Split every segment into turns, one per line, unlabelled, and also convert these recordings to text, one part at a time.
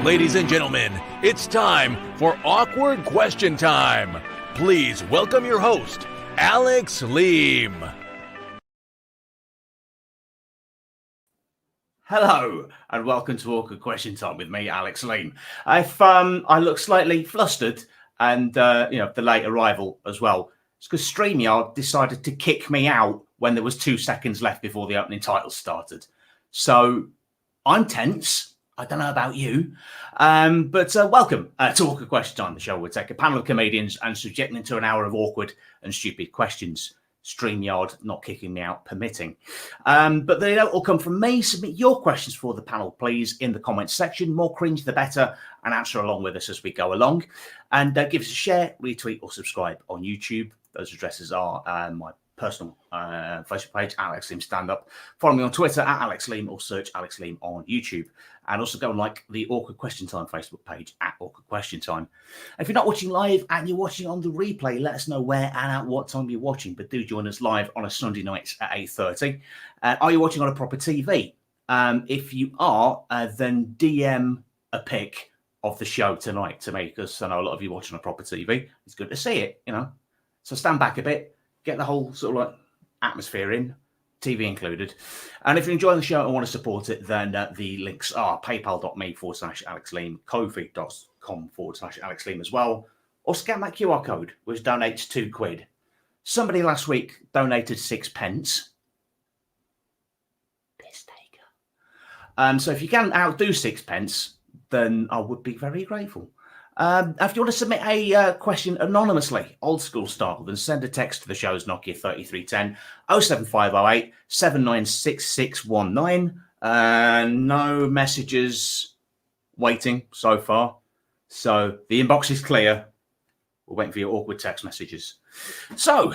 Ladies and gentlemen, it's time for Awkward Question Time. Please welcome your host, Alex Leam.
Hello, and welcome to Awkward Question Time with me, Alex Leam. I look slightly flustered and, the late arrival as well. It's because StreamYard decided to kick me out when there was 2 seconds left before the opening title started. So I'm tense. I don't know about you, but welcome to Awkward Question Time, the show where we take a panel of comedians and subject them to an hour of awkward and stupid questions. StreamYard not kicking me out permitting. But they don't all come from me. Submit your questions for the panel, please, in the comments section. More cringe, the better, and answer along with us as we go along. And give us a share, retweet, or subscribe on YouTube. Those addresses are my personal Facebook page, Alex Leam Stand Up. Follow me on Twitter at Alex Leam or search Alex Leam on YouTube. And also go and like the Awkward Question Time Facebook page at Awkward Question Time. If you're not watching live and you're watching on the replay, let us know where and at what time you're watching. But do join us live on a Sunday night at 8:30. Are you watching on a proper TV? If you are, then DM a pic of the show tonight to me, because I know a lot of you watching on a proper TV. It's good to see it, So stand back a bit, get the whole sort of like atmosphere in. TV included. And if you're enjoying the show and want to support it, then the links are paypal.me/Alex Leam, kofi.com/Alex Leam as well, or scan that QR code, which donates £2. Somebody last week donated 6 pence. Piss taker. So if you can outdo 6 pence, then I would be very grateful. If you want to submit a question anonymously, old school style, then send a text to the show's Nokia 3310 07508 796619. No messages waiting so far. So the inbox is clear. We're waiting for your awkward text messages. So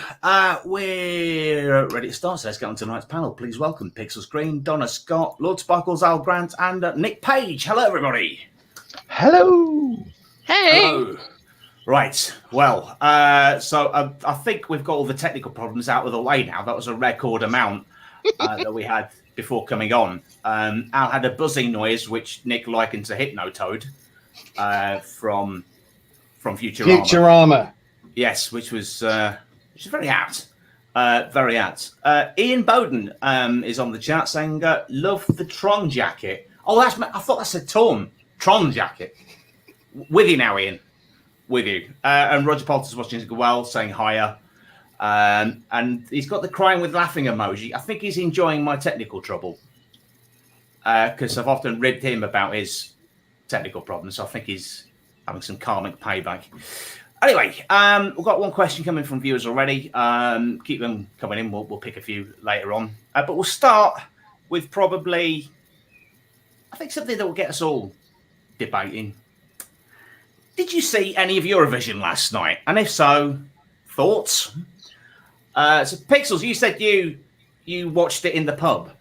we're ready to start. So let's get on to tonight's panel. Please welcome Pixels Green, Donna Scott, Lord Sparkles, Al Grant, and Nick Page. Hello, everybody.
Hello.
Hey.
Hello. Right. Well, so I think we've got all the technical problems out of the way now. That was a record amount that we had before coming on. Al had a buzzing noise, which Nick likened to Hypnotoad from Futurama.
Futurama.
Yes, which was very apt. Very apt. Ian Bowden is on the chat saying, love the Tron jacket. Oh, I thought that said Torn. Tron jacket. With you now, Ian. With you. And Roger Poulter's watching as well, saying hiya. And he's got the crying with laughing emoji. I think he's enjoying my technical trouble. Because I've often ribbed him about his technical problems. So I think he's having some karmic payback. Anyway, we've got one question coming from viewers already. Keep them coming in. We'll pick a few later on. But we'll start with probably, I think, something that will get us all debating. Did you see any of Eurovision last night? And if so, thoughts? So Pixels, you said you watched it in the pub.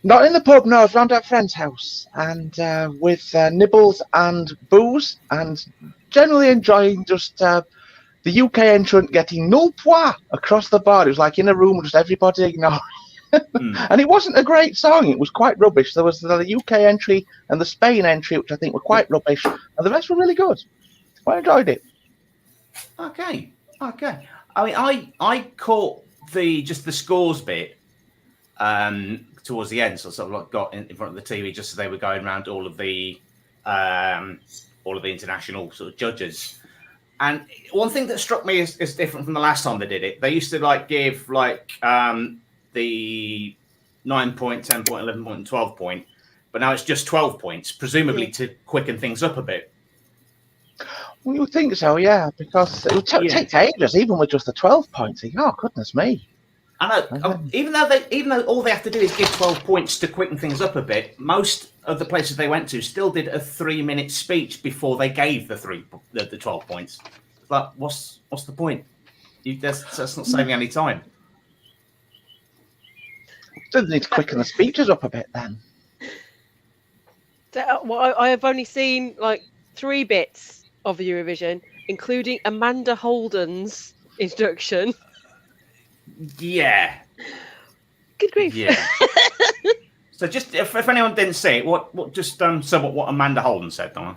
Not in the pub, no. I was round at a friend's house and with nibbles and booze, and generally enjoying just the UK entrant getting nul pois across the bar. It was like in a room with just everybody ignoring. And it wasn't a great song. It was quite rubbish. There was the UK entry and the Spain entry, which I think were quite rubbish, and the rest were really good. I enjoyed it.
Okay. I mean, I caught the scores bit towards the end, so I sort of like got in front of the TV just as they were going around all of the international sort of judges. And one thing that struck me is different from the last time they did it. They used to like give like the 9 point, 10 point, 11 point, and 12 point, but now it's just 12 points, presumably to quicken things up a bit.
Well, you would think so, yeah, because it would take ages, even with just the 12 points. Oh, goodness me.
I know. Even though all they have to do is give 12 points to quicken things up a bit, most of the places they went to still did a 3-minute speech before they gave the 12 points. Like, what's the point? That's not saving any time.
Doesn't need to quicken the speeches up a bit then.
Well, I have only seen like 3 bits of Eurovision, including Amanda Holden's introduction.
Yeah.
Good grief.
Yeah. So just if anyone didn't see it, what Amanda Holden said, Donna.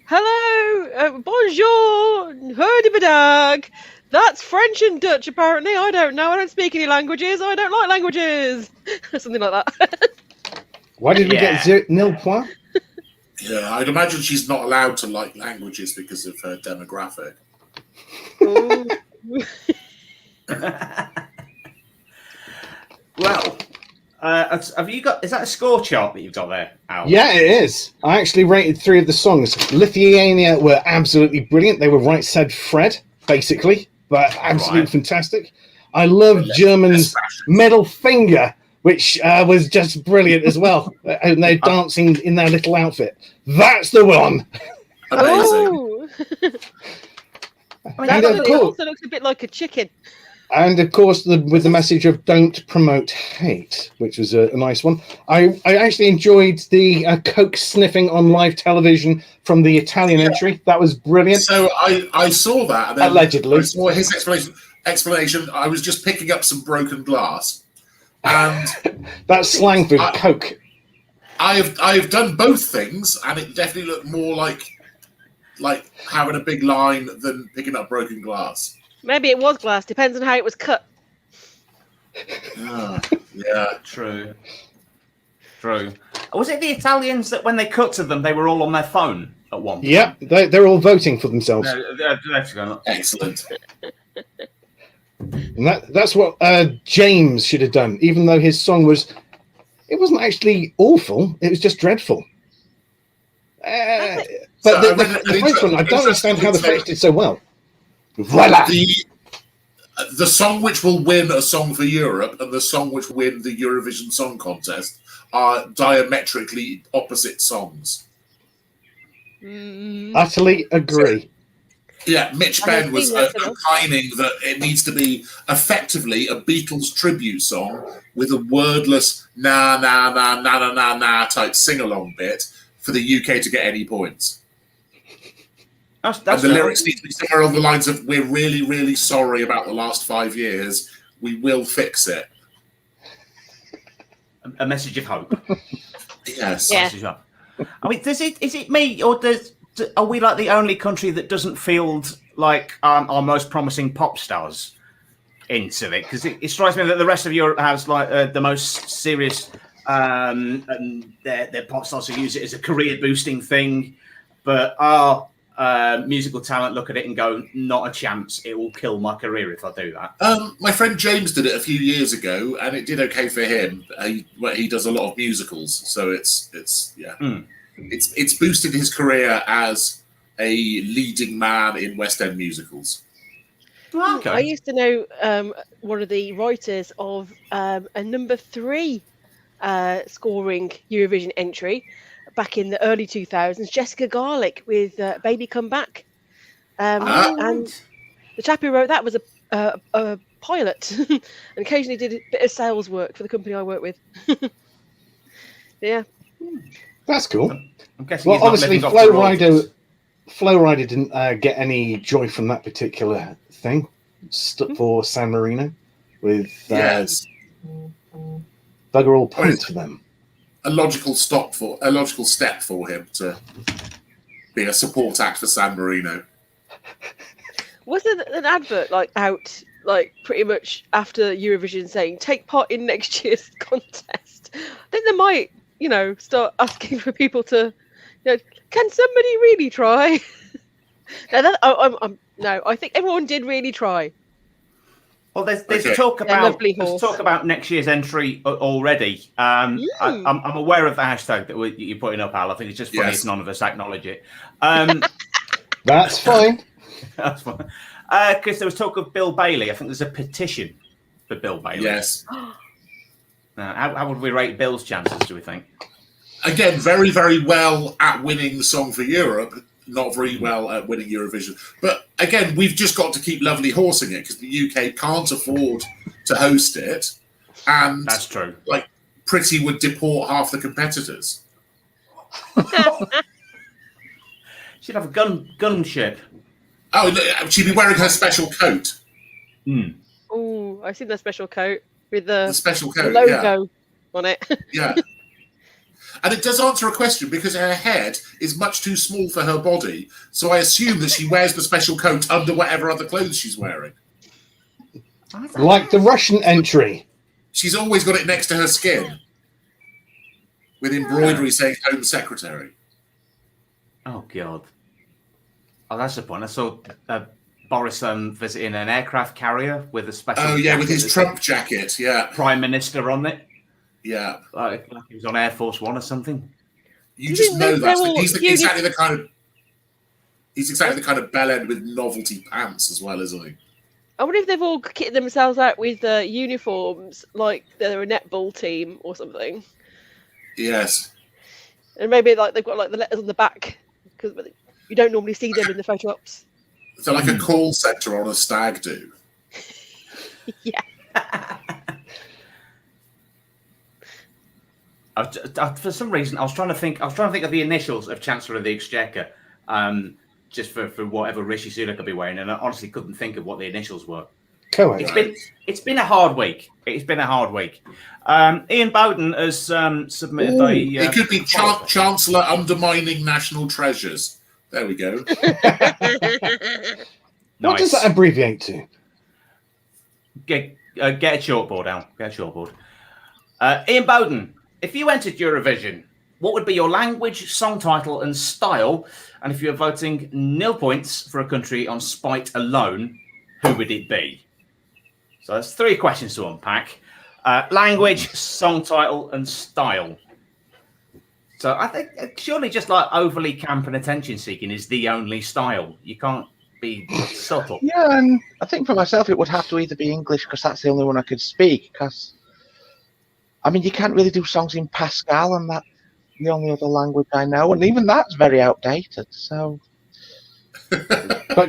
Hello, bonjour, herdibadag. That's French and Dutch, apparently. I don't know. I don't speak any languages. I don't like languages. Something like that.
Why did we get nil point?
Yeah, I'd imagine she's not allowed to like languages because of her demographic.
Well, have you got? Is that a score chart that you've got there, Al?
Yeah, it is. I actually rated 3 of the songs. Lithuania were absolutely brilliant. They were Right Said Fred, basically, but absolutely fantastic. I love German's Middle Finger, which was just brilliant as well. And they're dancing in their little outfit. That's the one.
Amazing.
That also looks a bit like a chicken.
And of course, with the message of "Don't promote hate," which was a nice one. I actually enjoyed the coke sniffing on live television from the Italian entry. That was brilliant.
So I saw that. And then
allegedly,
I saw his explanation. I was just picking up some broken glass, and
that's slang for coke.
I've done both things, and it definitely looked more like having a big line than picking up broken glass.
Maybe it was glass. Depends on how it was cut.
Yeah,
true. Was it the Italians that when they cut to them, they were all on their phone at one point?
Yeah, they're all voting for themselves.
Excellent.
And that's what James should have done, even though his song it wasn't actually awful, it was just dreadful. But the French one, I don't understand how the French did so well. Voila.
The song which will win a Song for Europe and the song which will win the Eurovision Song Contest are diametrically opposite songs.
Utterly agree.
Yeah, Mitch Benn was opining that it needs to be effectively a Beatles tribute song with a wordless na na na na na na na type sing-along bit for the UK to get any points.
That's
and the lyrics need to be somewhere on the lines of "We're really, really sorry about the last 5 years. We will fix it."
A message of hope.
Yes.
Yeah.
I mean, is it me, or are we like the only country that doesn't field like our most promising pop stars into it? Because it strikes me that the rest of Europe has like the most serious, and their pop stars who use it as a career boosting thing, but our musical talent look at it and go, not a chance, it will kill my career if I do that.
My friend James did it a few years ago and it did okay for him. He does a lot of musicals, so it's boosted his career as a leading man in West End musicals.
Okay. I used to know one of the writers of a number 3 scoring Eurovision entry back in the early 2000s, Jessica Garlick with Baby Come Back. And the chap who wrote that was a pilot and occasionally did a bit of sales work for the company I work with. Yeah.
That's cool.
I'm guessing
well, obviously, Flow Rider didn't get any joy from that particular thing for San Marino with bugger all points for them.
A logical step for him to be a support act for San Marino.
Was there an advert out pretty much after Eurovision saying take part in next year's contest? I think they might, start asking for people to, can somebody really try? No, I think everyone did really try.
Well, there's talk about next year's entry already. I'm aware of the hashtag that you're putting up, Al. I think it's just funny if none of us acknowledge it.
That's fine.
That's fine. Because there was talk of Bill Bailey. I think there's a petition for Bill Bailey.
Yes.
How would we rate Bill's chances, do we think?
Again, very, very well at winning the Song for Europe. Not very well at winning Eurovision. But again, we've just got to keep lovely horsing it because the UK can't afford to host it. And
that's true.
Pretty would deport half the competitors.
She'd have a gunship.
Oh, she'd be wearing her special coat.
Oh, I've seen the special coat with the
special coat
logo. on it.
Yeah. And it does answer a question because her head is much too small for her body. So I assume that she wears the special coat under whatever other clothes she's wearing.
Like the Russian entry.
She's always got it next to her skin with embroidery saying Home Secretary.
Oh, God. Oh, that's the point. I saw Boris visiting an aircraft carrier with a special...
Oh, yeah, with his Trump jacket, yeah.
Prime Minister on it.
Yeah.
Like he was on Air Force One or something.
You just know that. He's exactly the kind of... He's exactly the kind of bellend with novelty pants as well, isn't he?
I wonder if they've all kitted themselves out with uniforms like they're a netball team or something.
Yes.
And maybe like they've got like the letters on the back because you don't normally see them in the photo ops.
So like a call centre on a stag do.
Yeah.
For some reason, I was trying to think of the initials of Chancellor of the Exchequer, just for whatever Rishi Sunak could be wearing, and I honestly couldn't think of what the initials were.
Cool.
It's been a hard week. Ian Bowden has submitted
it could be Chancellor undermining national treasures. There we go.
What does that abbreviate to?
Get a chalkboard, Al. Get a chalkboard. Ian Bowden, if you entered Eurovision, what would be your language, song title, and style? And if you're voting 0 points for a country on spite alone, who would it be? So that's 3 questions to unpack. Language, song title, and style. So I think surely just like overly camp and attention-seeking is the only style. You can't be subtle.
Yeah, and I think for myself it would have to either be English because that's the only one I could speak. Because I mean, you can't really do songs in Pascal, and that's the only other language I know, and even that's very outdated. So,
but a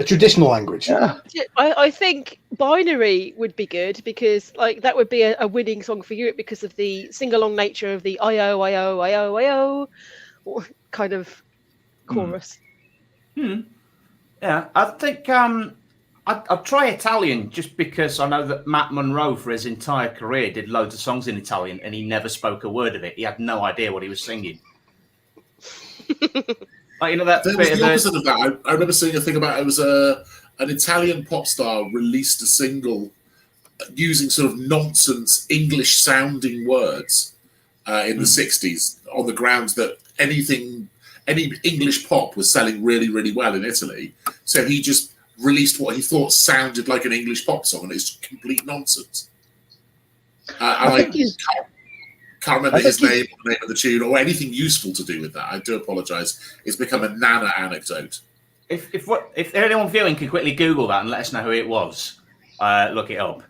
traditional language.
Yeah.
I think binary would be good because like that would be a winning song for Europe because of the sing-along nature of the I-O kind of chorus.
Yeah, I think I'd try Italian just because I know that Matt Monro for his entire career did loads of songs in Italian and he never spoke a word of it. He had no idea what he was singing. Like, that
there was the opposite of that. I remember seeing a thing about it was an Italian pop star released a single using sort of nonsense English sounding words in the 60s on the grounds that any English pop was selling really, really well in Italy. So he just released what he thought sounded like an English pop song, and it's complete nonsense. I can't remember his name or the name of the tune or anything useful to do with that. I do apologise. It's become a Nana anecdote.
If anyone viewing can quickly Google that and let us know who it was, look it up.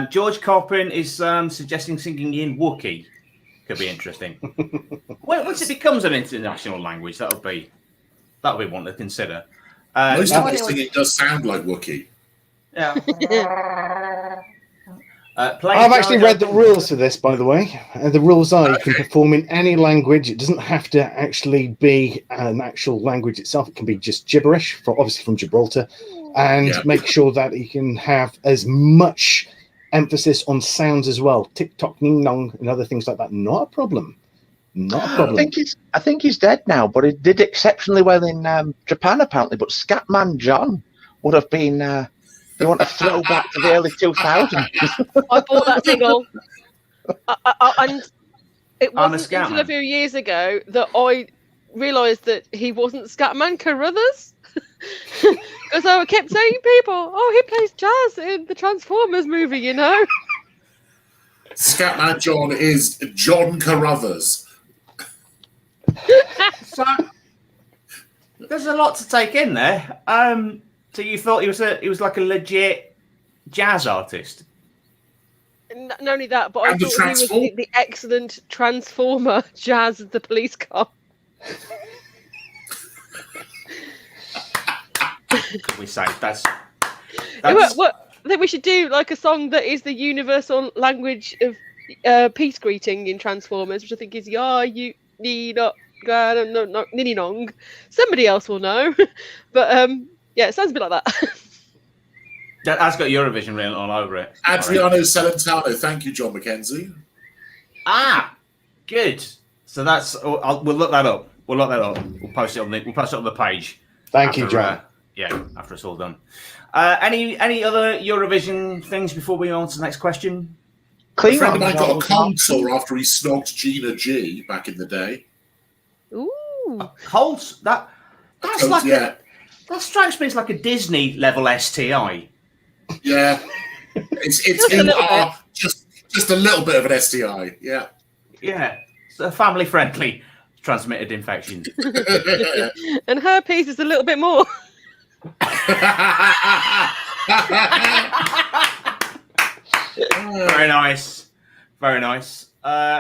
George Coppin is suggesting singing in Wookiee. Could be interesting. Once it becomes an international language, that'll be one to consider.
Most of the singing does sound like Wookiee.
Yeah.
I've actually read the rules for this, by the way. The rules are you can perform in any language. It doesn't have to actually be an actual language itself. It can be just gibberish, obviously from Gibraltar. And make sure that you can have as much emphasis on sounds as well. Tick-tock, ning-nong, and other things like that. Not a problem. Not a problem.
I think he's dead now, but he did exceptionally well in Japan, apparently. But Scatman John would have been... You want to throw back to the early 2000s?
I bought that single, and it wasn't until a few years ago that I realised that he wasn't Scatman Carruthers. Because I kept saying people, "Oh, he plays jazz in the Transformers movie," you know.
Scatman John is John Carruthers.
So there's a lot to take in there. So you thought he was like a legit jazz artist?
Not only that, but I thought he was the excellent Transformer Jazz the police car.
We say that's...
What, I think we should do like a song that is the universal language of peace greeting in Transformers, which I think is you need not nini nong. Somebody else will know, but yeah, it sounds a bit like that.
That's got Eurovision written all over it.
Adriano Celentano. Thank you, John McKenzie.
Good. So that's. We'll look that up. We'll post it on the page.
Thank you, John.
After it's all done. Any other Eurovision things before we go on to the next question?
A friend of mine got a cold sore after he snogged Gina G back in the day.
Ooh.
Cold? That's like that strikes me as like a Disney level STI.
Yeah. It's just a little bit of an STI. Yeah.
Yeah. It's a family friendly transmitted infection.
And herpes is a little bit more.
Very nice. Very nice.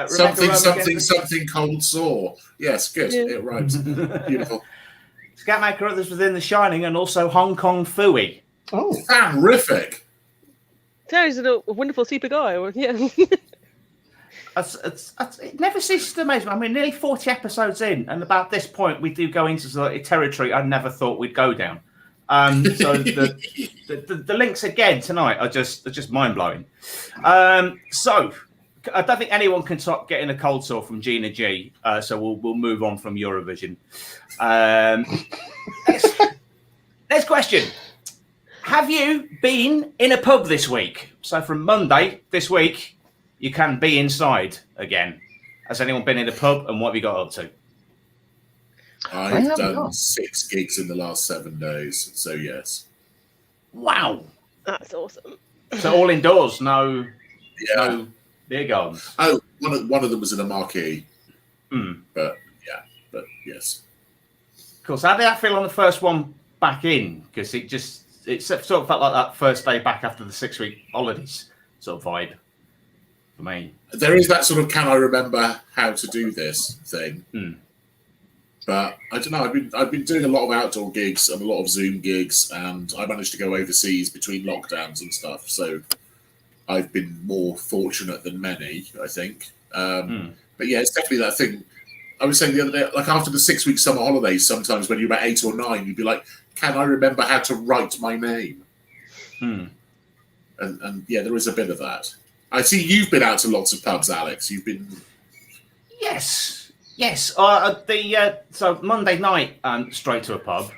Something cold sore. Yes, good. Yeah. It rhymes. Beautiful.
Scatman Carruthers was in The Shining and also Hong Kong Phooey.
Oh, terrific.
Terry's a wonderful super guy. Yeah.
It never ceases to amaze me. I mean, nearly 40 episodes in, and about this point, we do go into sort of territory I never thought we'd go down. So the links again tonight are just mind blowing. So I don't think anyone can stop getting a cold sore from Gina G. So we'll move on from Eurovision. Next question. Have you been in a pub this week? So from Monday this week, you can be inside again. Has anyone been in a pub, and what have you got up to?
I've done 6 gigs in the last 7 days, so yes.
Wow.
That's awesome.
So all indoors, no beer gardens.
Oh, one of them was in a marquee. But yes.
Cool. So how did that feel on the first one back in? Because it sort of felt like that first day back after the 6-week holidays sort of vibe for me.
There is that sort of can I remember how to do this thing. But I don't know. I've been doing a lot of outdoor gigs and a lot of Zoom gigs, and I managed to go overseas between lockdowns and stuff. So I've been more fortunate than many, I think. But yeah, it's definitely that thing. I was saying the other day, like after the 6-week summer holidays, sometimes when you're about 8 or 9, you'd be like, "Can I remember how to write my name?" And yeah, there is a bit of that. I see you've been out to lots of pubs, Alex. You've been.
Yes. So Monday night, straight to a pub.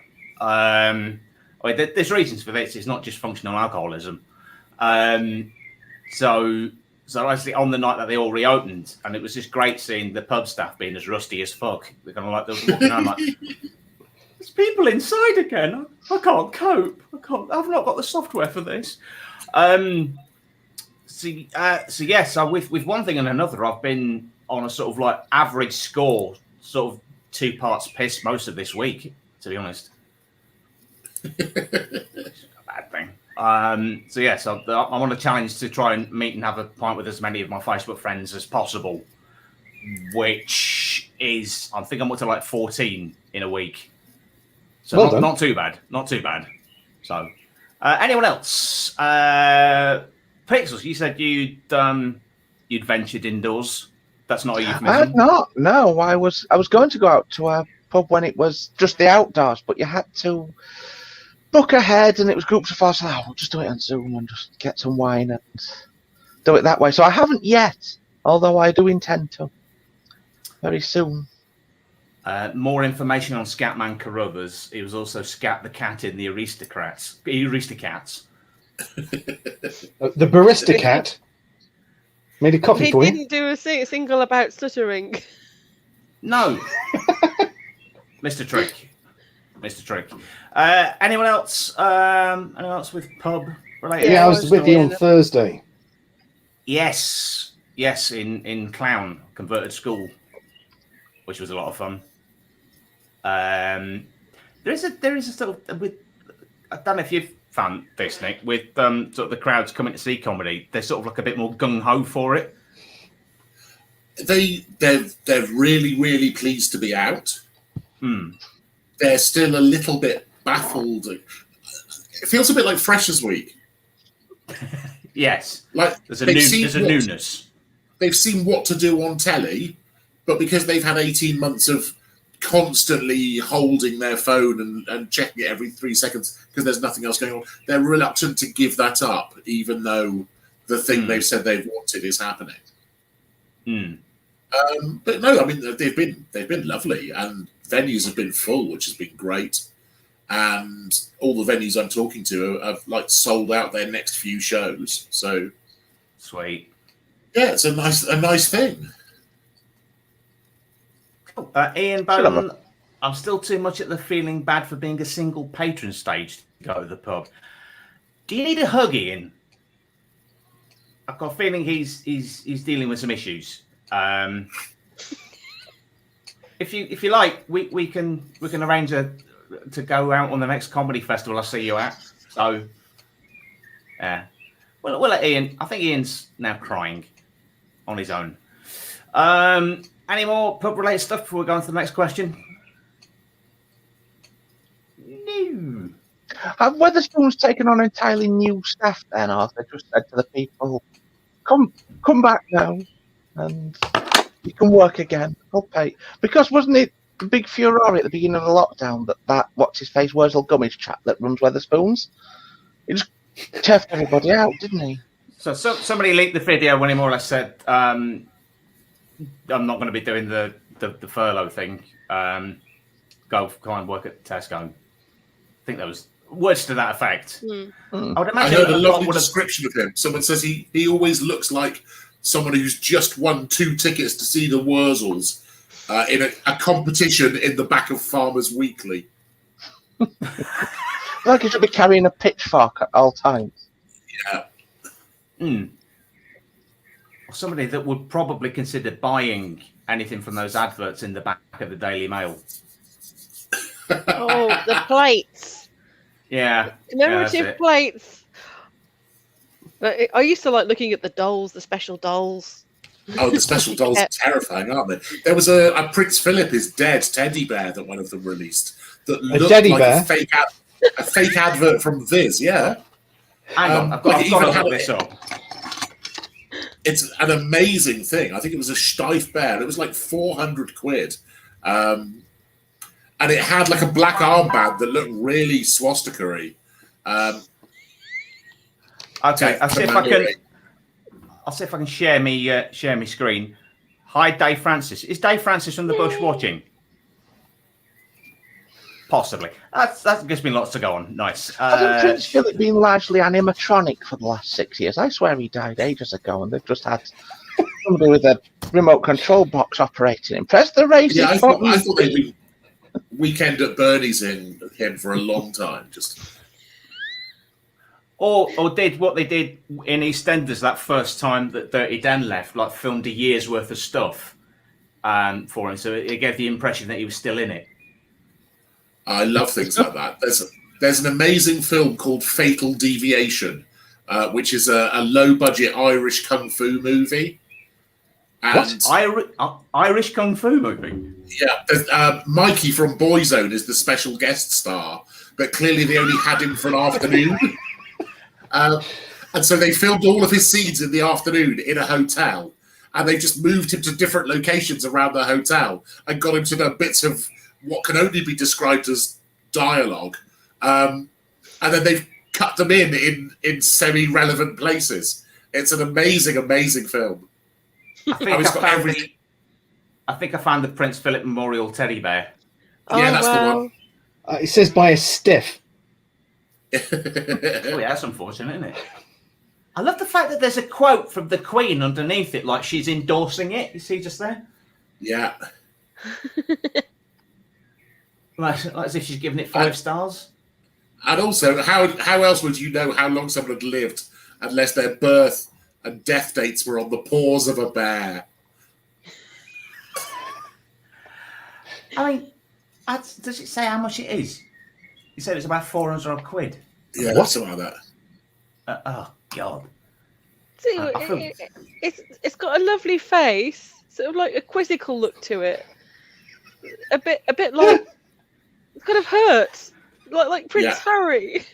There's reasons for this. It's not just functional alcoholism. So actually on the night that they all reopened, and it was just great seeing the pub staff being as rusty as fuck. They're kind of like, they're walking around like, there's people inside again. I can't cope. I've not got the software for this. So with one thing and another, I've been on a sort of like average score, sort of 2 parts piss most of this week, to be honest. It's a bad thing. So I'm on a challenge to try and meet and have a pint with as many of my Facebook friends as possible, which is, I think I'm up to like 14 in a week. So not too bad. So anyone else? Pixels, you said you'd ventured indoors. That's not a euphemism.
I had not. No, I was going to go out to a pub when it was just the outdoors, but you had to book ahead, and it was groups of 4. So we'll just do it on Zoom and just get some wine and do it that way. So I haven't yet, although I do intend to very soon.
More information on Scatman Carruthers. He was also Scat the Cat in the Aristocats.
The Barista Cat made a coffee for you.
He didn't do a single about stuttering.
No. Mr. Trick. Anyone else? Anyone else with pub related?
Yeah, I was with you on Thursday.
Yes, in Clown Converted School, which was a lot of fun. There is a sort of with. I don't know if you've found this, Nick, with sort of the crowds coming to see comedy. They're sort of like a bit more gung ho for it.
They're really, really pleased to be out. They're still a little bit baffled. It feels a bit like Freshers Week.
Yes,
like
there's a newness.
They've seen what to do on telly, but because they've had 18 months of constantly holding their phone and checking it every 3 seconds because there's nothing else going on, they're reluctant to give that up, even though the thing they've said they've wanted is happening. But no, I mean they've been lovely, and venues have been full, which has been great. And all the venues I'm talking to have like sold out their next few shows. So
sweet.
Yeah, it's a nice thing.
Cool. Ian Bowden, I'm still too much at the feeling bad for being a single patron stage to go to the pub. Do you need a hug, Ian? I've got a feeling he's dealing with some issues. If you like, we can arrange to go out on the next comedy festival I see you at. So, yeah, we'll let Ian. I think Ian's now crying on his own. Any more pub related stuff before we go on to the next question? No.
Have Wetherspoons taken on entirely new staff then, or have they just said to the people, come back now and you can work again, I'll pay? Because wasn't it the big furore at the beginning of the lockdown that what's his face, Wurzel Gummidge chap that runs Wetherspoons? He just turfed everybody out, didn't he?
So somebody leaked the video when he more or less said, I'm not going to be doing the furlough thing. Go and work at Tesco. I think there was words to that effect. I would imagine
I heard a lovely description of him. Someone says he always looks like someone who's just won 2 tickets to see the Wurzels in a competition in the back of Farmers Weekly.
Like he should be carrying a pitchfork at all times.
Yeah.
Somebody that would probably consider buying anything from those adverts in the back of the Daily Mail.
Oh, the plates.
Yeah.
Commemorative plates. But I used to like looking at the dolls, the special dolls.
Oh, the special dolls are terrifying, aren't they? There was a Prince Philip is Dead teddy bear that one of them released that looked like a fake advert from Viz. Yeah.
Hang on, I've got to look this up.
It's an amazing thing. I think it was a Steiff bear. It was like 400 quid. And it had like a black armband that looked really swastika-y.
Okay, I'll see if I can share me screen. Hi, Dave Francis. Is Dave Francis from the Bush watching? Possibly. That gives me lots to go on. Nice.
Hasn't Prince Philip been largely animatronic for the last 6 years? I swear he died ages ago, and they've just had somebody with a remote control box operating him. Press the racing button.
I thought they'd been Weekend at Bernie's in him for a long time. Just
or did what they did in EastEnders that first time that Dirty Dan left, like filmed a year's worth of stuff for him, so it gave the impression that he was still in it.
I love things like that. There's an amazing film called Fatal Deviation, which is a low-budget Irish kung fu movie. And
what? Irish kung fu movie?
Yeah. Mikey from Boyzone is the special guest star, but clearly they only had him for an afternoon. And so they filmed all of his scenes in the afternoon in a hotel, and they just moved him to different locations around the hotel and got him to know bits of what can only be described as dialogue. And then they've cut them in semi-relevant places. It's an amazing, amazing film.
I think I found the Prince Philip Memorial teddy bear.
Yeah, that's the one.
It says by a stiff.
Oh, yeah, that's unfortunate, isn't it? I love the fact that there's a quote from the Queen underneath it, like she's endorsing it. You see just there?
Yeah.
Like as if she's giving it 5 stars.
And also, how else would you know how long someone had lived unless their birth and death dates were on the paws of a bear?
I mean, does it say how much it is? You said it's about 400 odd quid.
Yeah, what's something like
that? Oh God!
See, it's got a lovely face, sort of like a quizzical look to it. A bit like it kind of hurts, like Prince Harry.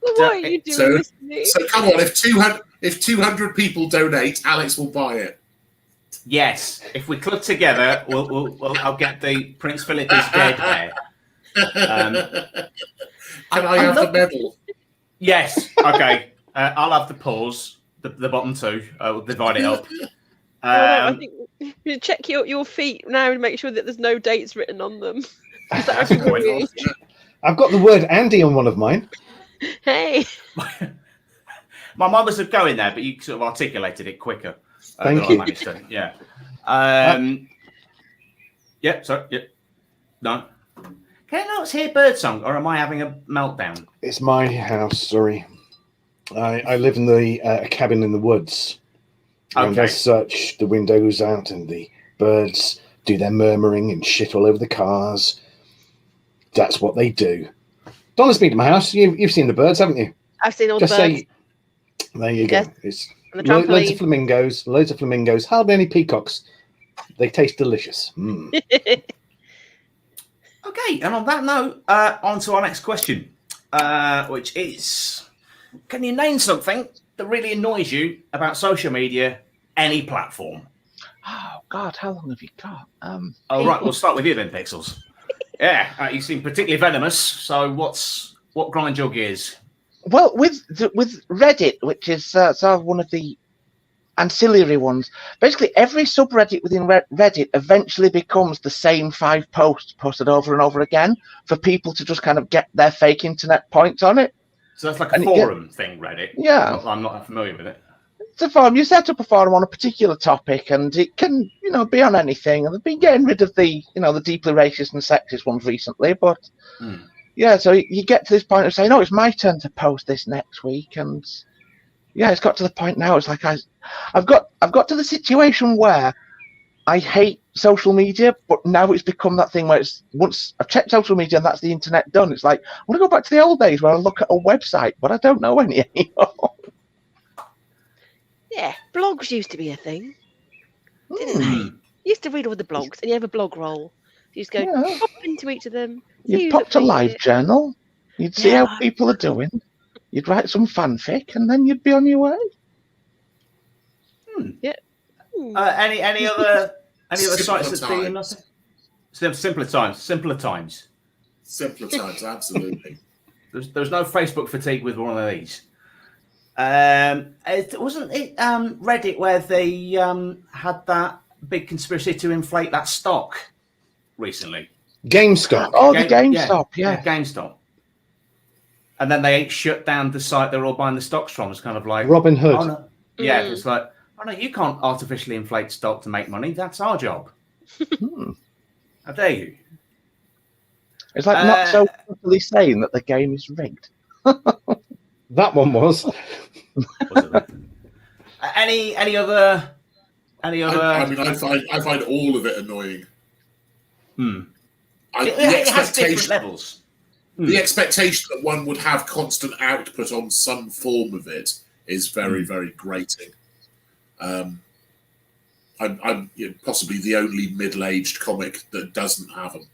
Well, why are you doing this to me?
So come on, if 200 people donate, Alex will buy it.
Yes, if we club together, I'll get the Prince Philip is Dead there.
Can I have the medal?
Yes. Okay. I'll have the paws, the bottom two. We'll divide it up.
I think you check your feet now and make sure that there's no dates written on them.
That's a point.
I've got the word Andy on one of mine.
Hey.
My mind was going there, but you sort of articulated it quicker.
Thank you.
Yeah. Yeah, sorry. Yeah. No. Can I not hear birdsong, or am I having a meltdown?
It's my house, sorry. I live in the cabin in the woods. And
Okay.
as such, the windows out and the birds do their murmuring and shit all over the cars. That's what they do. Donna's been to my house. You've seen the birds, haven't you?
I've seen all
Just
the birds.
say, there you go.
Yes.
It's
And the
loads of
trampoline.
loads of flamingos, hardly any peacocks. They taste delicious. Mm.
Okay, and on that note, on to our next question, which is, can you name something that really annoys you about social media, any platform?
Oh God, how long have you got?
Oh, right, we'll start with you then, Pixels. Yeah, you seem particularly venomous, so what grinds your gears?
Well, with Reddit, which is sort of one of the ancillary ones, basically every subreddit within Reddit eventually becomes the same 5 posts posted over and over again for people to just kind of get their fake internet points on it.
So that's like a forum thing, Reddit.
Yeah.
I'm not familiar with it.
It's a forum. You set up a forum on a particular topic, and it can, be on anything. And they've been getting rid of the, the deeply racist and sexist ones recently. But yeah, so you get to this point of saying, "Oh, it's my turn to post this next week," and yeah, it's got to the point now. It's like I've got to the situation where I hate social media, but now it's become that thing where it's once I've checked social media and that's the internet done. It's like I want to go back to the old days where I look at a website, but I don't know any anymore.
Yeah, blogs used to be a thing, didn't they? You used to read all the blogs, and you have a blog roll. You just go pop into each of them.
You popped a live journal. You'd see how people are doing. You'd write some fanfic, and then you'd be on your way.
Yeah.
Any other sites that do
times.
nothing? Simpler times,
absolutely.
There's no Facebook fatigue with one of these. It wasn't it Reddit where they had that big conspiracy to inflate that stock recently.
GameStop.
Oh, the GameStop, yeah.
GameStop. And then they shut down the site they're all buying the stocks from. It's kind of like
Robin Hood.
Oh, no. Yeah, it's like, oh no, you can't artificially inflate stock to make money. That's our job. How dare you?
It's like not so quickly saying that the game is rigged.
That one was.
Any other?
I mean, I find all of it annoying.
It has different levels.
The expectation that one would have constant output on some form of it is very, very grating. I'm possibly the only middle-aged comic that doesn't have a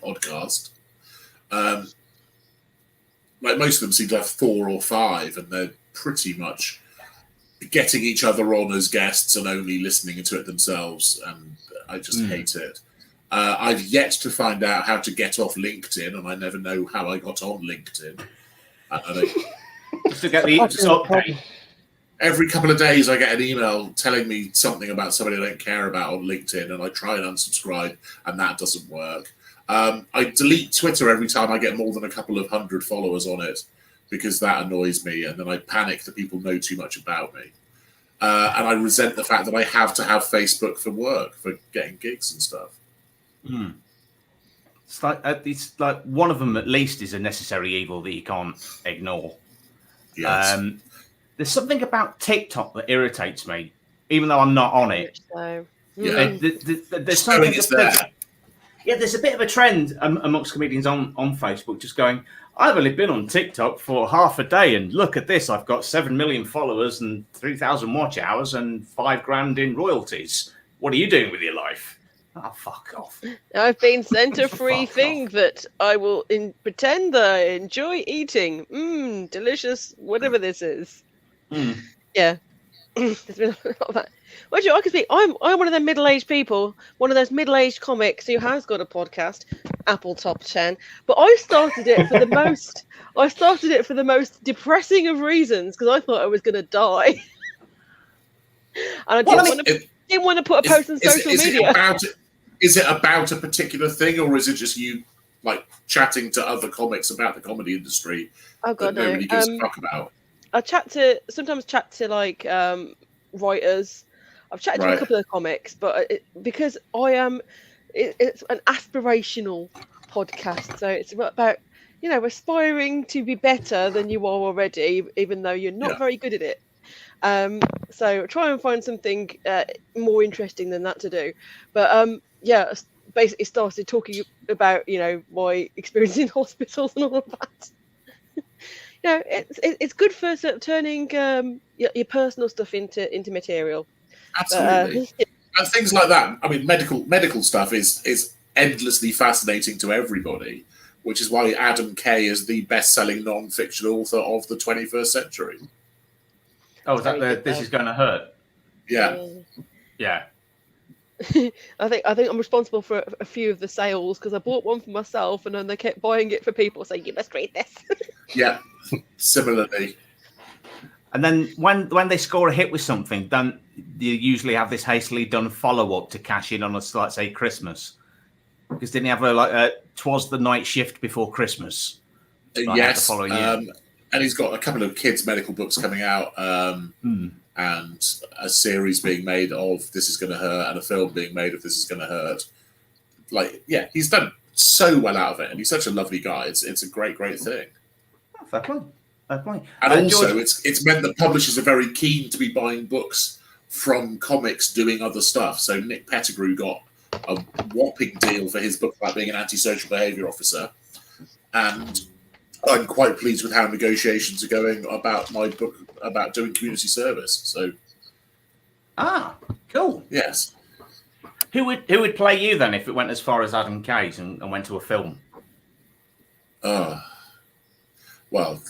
podcast. Like most of them seem to have 4 or 5, and they're pretty much getting each other on as guests and only listening to it themselves, and I just hate it. I've yet to find out how to get off LinkedIn, and I never know how I got on LinkedIn.
Just to get the update.
Every couple of days I get an email telling me something about somebody I don't care about on LinkedIn, and I try and unsubscribe, and that doesn't work. I delete Twitter every time I get more than a couple of 100 followers on it, because that annoys me, and then I panic that people know too much about me. And I resent the fact that I have to have Facebook for work, for getting gigs and stuff.
It's like one of them at least is a necessary evil that you can't ignore.
Yes.
There's something about TikTok that irritates me, even though I'm not on it.
Yeah.
There's something there. Yeah, there's a bit of a trend amongst comedians on Facebook just going, I've only been on TikTok for half a day, and look at this. I've got 7 million followers and 3,000 watch hours and $5,000 in royalties. What are you doing with your life? Oh, fuck off.
I've been sent a free thing that I will pretend that I enjoy eating. Delicious, whatever this is. Yeah. There's been a lot of that. Well, I can speak. I'm one of them middle-aged people, one of those middle-aged comics who has got a podcast, Apple Top 10. But I started it for the most depressing of reasons, because I thought I was going to die. I didn't want to put a post on social media.
Is it about a particular thing, or is it just you like chatting to other comics about the comedy industry that nobody gives a fuck about?
I sometimes chat to like writers. I've chatted to a couple of comics, but because it's an aspirational podcast, so it's about aspiring to be better than you are already, even though you're not very good at it. So try and find something more interesting than that to do. But basically started talking about my experience in hospitals and all of that. It's good for sort of turning your personal stuff into material.
Absolutely. And things like that. I mean, medical stuff is endlessly fascinating to everybody, which is why Adam Kay is the best-selling non-fiction author of the 21st century.
Oh, is that This Is Going to Hurt?
Yeah.
Yeah.
I think I'm responsible for a few of the sales because I bought one for myself and then they kept buying it for people saying you must read this.
Yeah, similarly.
And then when they score a hit with something, then you usually have this hastily done follow-up to cash in on let's say Christmas. Because didn't he have 'Twas the Night Shift Before Christmas?
Yes, and he's got a couple of kids' medical books coming out, and a series being made of This Is Going to Hurt, and a film being made of This Is Going to Hurt. He's done so well out of it, and he's such a lovely guy. It's a great thing.
Oh, fair play.
And also, George, it's meant that publishers are very keen to be buying books from comics doing other stuff. So Nick Pettigrew got a whopping deal for his book about being an antisocial behaviour officer, and I'm quite pleased with how negotiations are going about my book about doing community service. So,
cool.
Yes.
Who would play you then if it went as far as Adam Kay's and went to a film?
Well,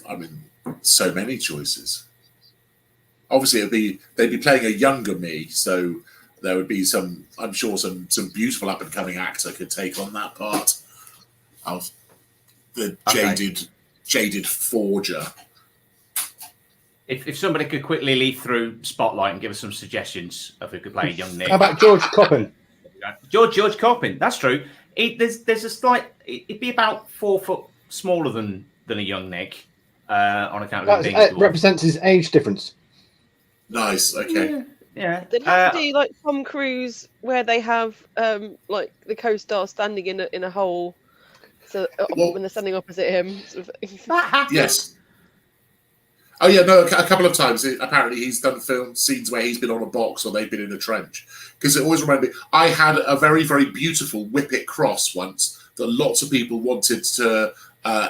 I mean, so many choices. Obviously, they'd be playing a younger me, so there would be some beautiful up and coming actor could take on that part of the jaded forger.
If somebody could quickly leaf through Spotlight and give us some suggestions of who could play a young Nick.
How about George Coppin?
George Coppin, that's true. There's a slight. It'd be about 4 foot smaller than a young Nick on account of
that represents his age difference.
Nice. Okay.
Yeah.
They'd have to do like Tom Cruise, where they have like the co-star standing in a hole, so when they're standing opposite him. Sort of.
Yes. Oh yeah, no. A couple of times, apparently, he's done film scenes where he's been on a box or they've been in a trench. Because it always reminded me, I had a very, very beautiful Whippet cross once that lots of people wanted to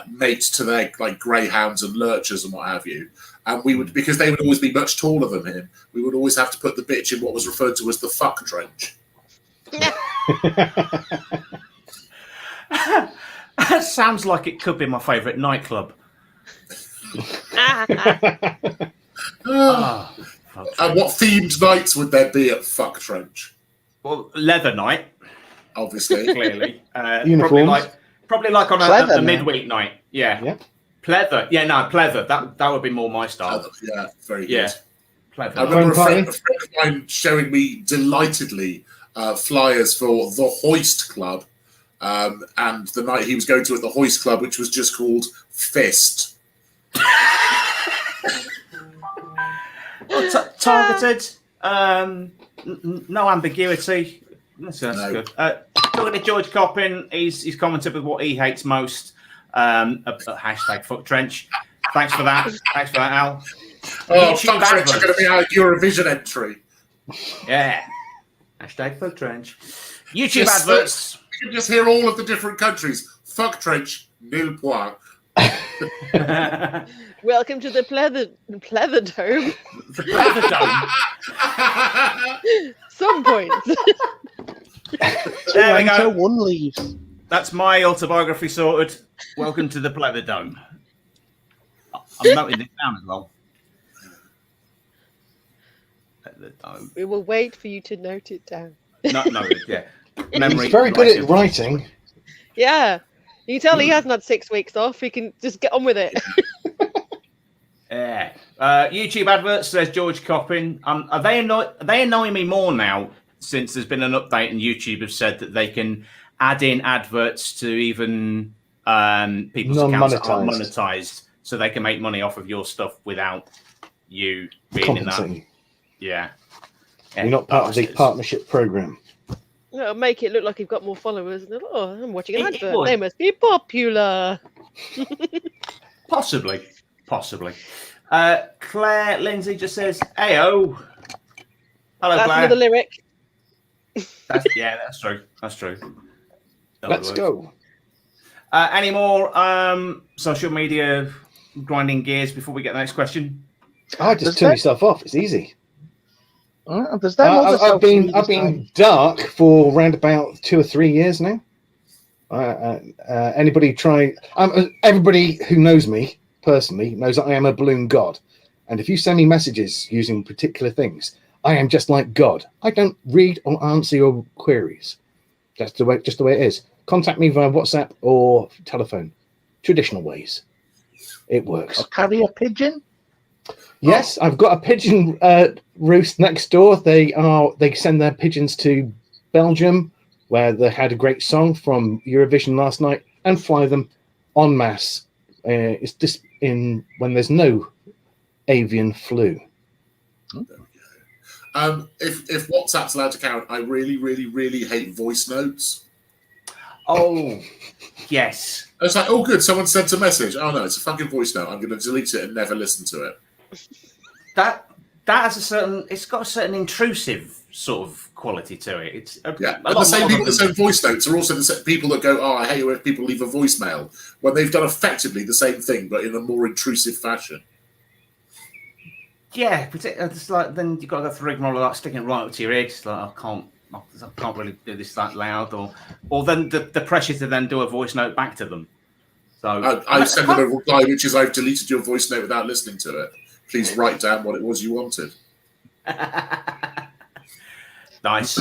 mate to their greyhounds and lurchers and what have you. And we would, because they would always be much taller than him, we would always have to put the bitch in what was referred to as the fuck trench.
That sounds like it could be my favourite nightclub.
And what themed nights would there be at Fuck Trench?
Well, leather night,
obviously,
clearly.
Uniforms.
Probably like on a midweek night. Yeah. Pleather. Yeah, no, pleather. That would be more my style.
Yeah, very good.
Yeah. Pleather.
I remember a friend of mine showing me delightedly flyers for the Hoist Club, and the night he was going to at the Hoist Club, which was just called Fist.
Well, targeted, no ambiguity. That's good. Talking to George Coppin, he's commented with what he hates most. Hashtag Fuck Trench. Thanks for that. Al.
Oh, Fuck Trench are going to be our Eurovision entry.
Yeah. Hashtag Fuck Trench. YouTube adverts.
You can just hear all of the different countries. Fuck Trench, nil point.
Welcome to the Pleather Dome.
The Pleather Dome.
Some points.
There we go.
One leaves.
That's my autobiography sorted. Welcome to the Pleather Dome. I'm noting this down as well. Pleather Dome.
We will wait for you to note it down.
No, yeah. Memory.
He's very good at writing.
Yeah. You can tell he hasn't had 6 weeks off. He can just get on with it.
Yeah. YouTube adverts, says George Coppin. Are they annoying me more now since there's been an update and YouTube have said that they can add in adverts to even people's accounts that aren't monetized, so they can make money off of your stuff without you being in that. Yeah.
You're not part of the partnership program.
It'll make it look like you've got more followers. And oh, I'm watching an advert. They must be popular.
Possibly. Claire Lindsay just says, "Heyo." Hello,
That's
Claire.
another lyric.
That's true.
Let's go.
Any more social media grinding gears before we get the next question?
Just turn yourself off. It's easy.
I've
been dark for around about 2 or 3 years now. Everybody who knows me personally knows that I am a balloon god, and if you send me messages using particular things, I am just like God. I don't read or answer your queries. That's the way it is. Contact me via WhatsApp or telephone, traditional ways. It works.
Or carry a pigeon.
Yes, I've got a pigeon roost next door. They send their pigeons to Belgium, where they had a great song from Eurovision last night, and fly them en masse. It's just when there's no avian flu.
If WhatsApp's allowed to count, I really, really, really hate voice notes.
Oh, yes.
It's like, oh, good, someone sent a message. Oh no, it's a fucking voice note. I'm going to delete it and never listen to it.
That has it's got a certain intrusive sort of quality to it. It's
the same people that send voice notes are also the same people that go, "Oh, I hate it when people leave a voicemail," when they've done effectively the same thing but in a more intrusive fashion.
Yeah, but it's like then you've got to go through rigmarole like sticking it right up to your ear. It's like I can't really do this that loud, or then the pressure to then do a voice note back to them. So
I send them a reply which is, "I've deleted your voice note without listening to it. Please write down what it was you wanted."
Nice.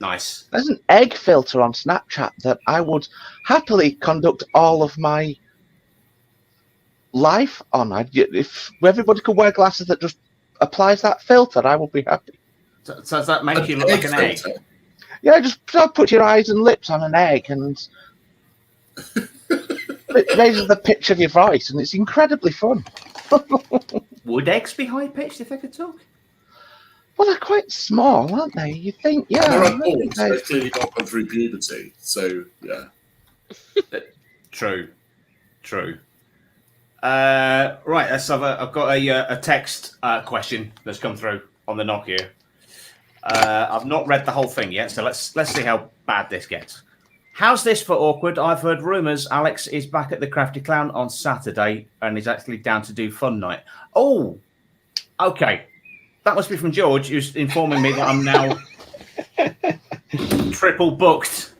There's an egg filter on Snapchat that I would happily conduct all of my life on. If everybody could wear glasses that just applies that filter, I would be happy.
So does that make you look like an egg?
Yeah, just put your eyes and lips on an egg, and it raises the pitch of your voice, and it's incredibly fun.
Would eggs be high pitched if they could talk?
Well, they're quite small, aren't they? You think, yeah.
They're unborn, so they've clearly not gone through puberty. So, yeah.
True. Right, I've got a text question that's come through on the Nokia. I've not read the whole thing yet, so let's see how bad this gets. How's this for awkward? I've heard rumours Alex is back at the Crafty Clown on Saturday and is actually down to do fun night. Oh, okay. That must be from George, who's informing me that I'm now triple booked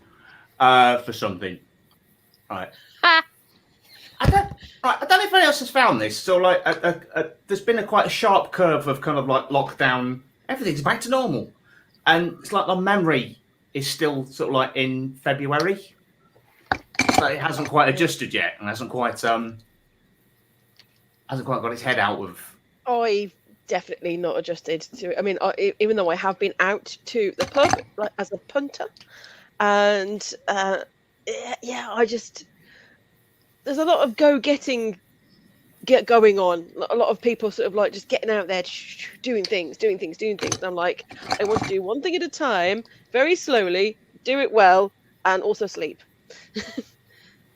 for something. Right. I don't know if anyone else has found this. So, like, there's been quite a sharp curve of kind of like lockdown. Everything's back to normal, and it's like my memory is still sort of like in February, so it hasn't quite adjusted yet, and hasn't quite got its head out of.
I've definitely not adjusted to it. I mean, even though I have been out to the pub like, as a punter, and I just. There's a lot of going on. A lot of people sort of like just getting out there, doing things. And I'm like, I want to do one thing at a time, very slowly, do it well, and also sleep.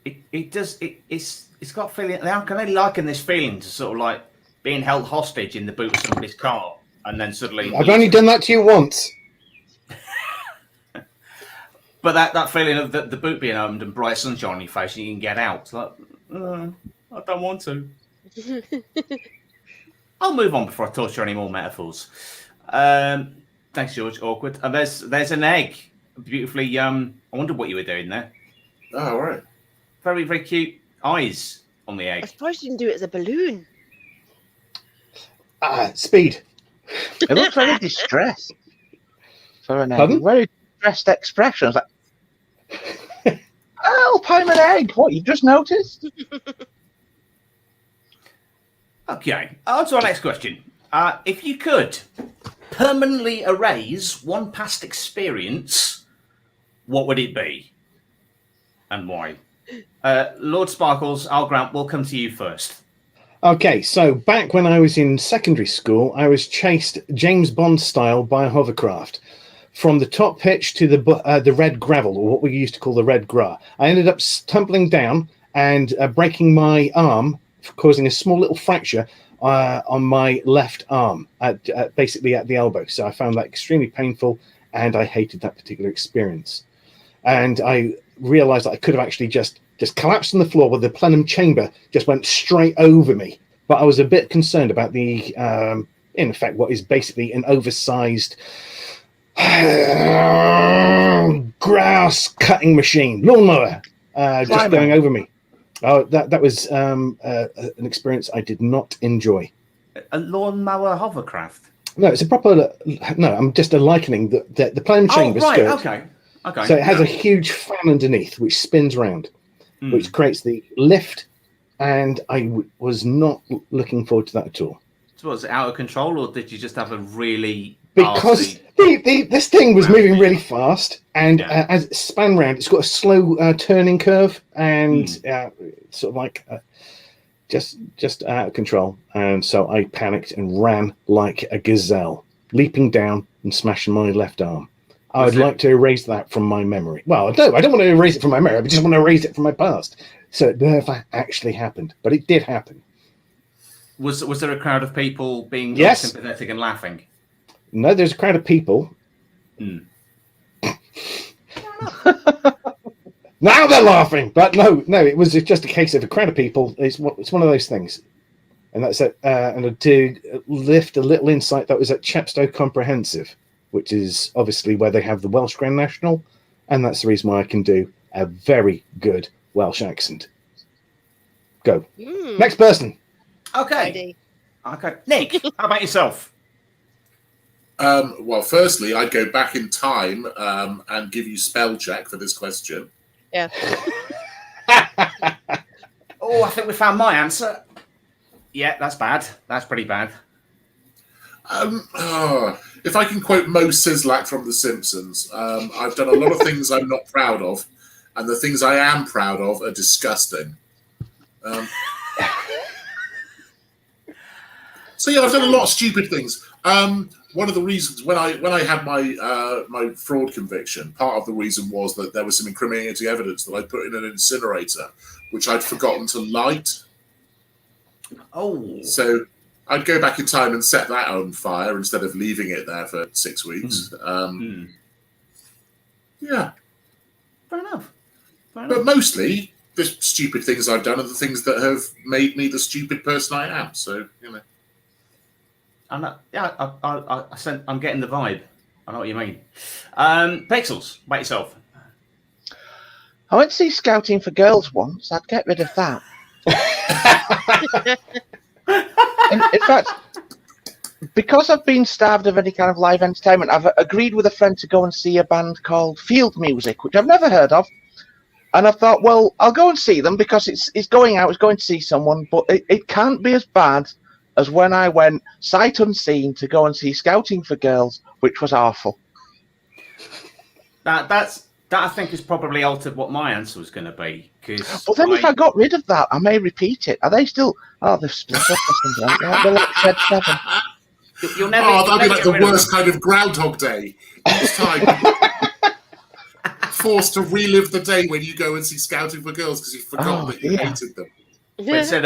It's got feeling. How can I liken this feeling to sort of like being held hostage in the boot of somebody's car, and then suddenly
I've only done that to you once.
But that feeling of the boot being opened and bright sunshine on your face and you can get out. It's like, I don't want to. I'll move on before I torture any more metaphors. Thanks, George. Awkward. And there's an egg. Beautifully. I wondered what you were doing there.
Oh, all right.
Very, very cute eyes on the egg.
I suppose you didn't do it as a balloon.
Speed.
It looks very distressed for an egg.
Pardon?
Very distressed expression. I was like, help, I'm an egg. What, you just noticed?
Okay, on to our next question. If you could permanently erase one past experience, what would it be? And why? Lord Sparkles, Al Grant, we'll come to you first.
Okay, so back when I was in secondary school, I was chased James Bond style by a hovercraft from the top pitch to the red gravel, or what we used to call the red gra. I ended up tumbling down and breaking my arm, causing a small little fracture on my left arm, basically at the elbow. So I found that extremely painful, and I hated that particular experience. And I realized that I could have actually just collapsed on the floor, where the plenum chamber just went straight over me. But I was a bit concerned about the, in effect, what is basically an oversized grass cutting machine, lawnmower, just going over me. Oh, that was an experience I did not enjoy.
A lawnmower hovercraft?
No, it's a proper. No, I'm just likening the plenum chamber.
Oh, right,
skirt.
Okay.
So it has a huge fan underneath which spins round, which creates the lift, and I was not looking forward to that at all.
So was it out of control, or did you just have a really...
Because this thing was moving really fast, and as it span round, it's got a slow turning curve, and sort of like just out of control. And so I panicked and ran like a gazelle, leaping down and smashing my left arm. I would like to erase that from my memory. Well, I don't want to erase it from my memory. I just want to erase it from my past. So it never actually happened, but it did happen.
Was there a crowd of people being sympathetic and laughing?
No, there's a crowd of people. Now they're laughing, but no, it was just a case of a crowd of people. It's one of those things, and that's it. And to lift a little insight, that was at Chepstow Comprehensive, which is obviously where they have the Welsh Grand National, and that's the reason why I can do a very good Welsh accent. Go. Next person.
Okay. Nick, how about yourself?
Well, firstly, I'd go back in time and give you spell check for this question.
Yeah.
I think we found my answer. Yeah, that's bad. That's pretty bad.
If I can quote Mo Sislak from The Simpsons, I've done a lot of things I'm not proud of, and the things I am proud of are disgusting. So yeah, I've done a lot of stupid things. One of the reasons when I had my my fraud conviction, part of the reason was that there was some incriminating evidence that I put in an incinerator, which I'd forgotten to light.
Oh,
so I'd go back in time and set that on fire instead of leaving it there for 6 weeks. Yeah,
fair enough.
But mostly, the stupid things I've done are the things that have made me the stupid person I am. So
I'm getting the vibe. I know what you mean. Pixels, about yourself.
I went to see Scouting for Girls once. I'd get rid of that. in fact, because I've been starved of any kind of live entertainment, I've agreed with a friend to go and see a band called Field Music, which I've never heard of. And I thought, well, I'll go and see them because it's going out, it's going to see someone, but it can't be as bad as when I went sight unseen to go and see Scouting for Girls, which was awful.
That I think is probably altered what my answer was going to be.
Well, then if I got rid of that, I may repeat it. Are they still? Oh, they've split up or something like that. They're like Shed 7.
You'll never.
That'd be like the worst kind of Groundhog Day. Each time forced to relive the day when you go and see Scouting for Girls because you forgot that you hated them.
Instead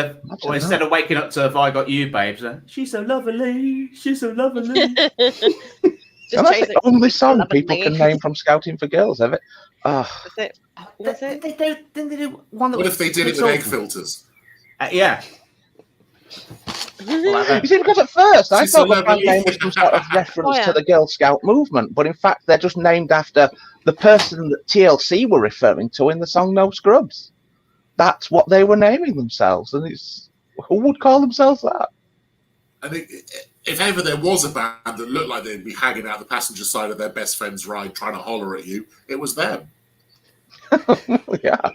of waking up to "Have I Got You, babes," she's so lovely. She's so lovely.
That's the only song people can name from Scouting for Girls, have it?
That's it.
Didn't they do one that
what if they did it with egg filters?
Yeah.
You see, because at first I thought the band name was some sort of reference to the Girl Scout movement, but in fact they're just named after the person that TLC were referring to in the song No Scrubs. That's what they were naming themselves, and who would call themselves that?
I think if ever there was a band that looked like they'd be hanging out the passenger side of their best friend's ride trying to holler at you, it was them.
Yeah.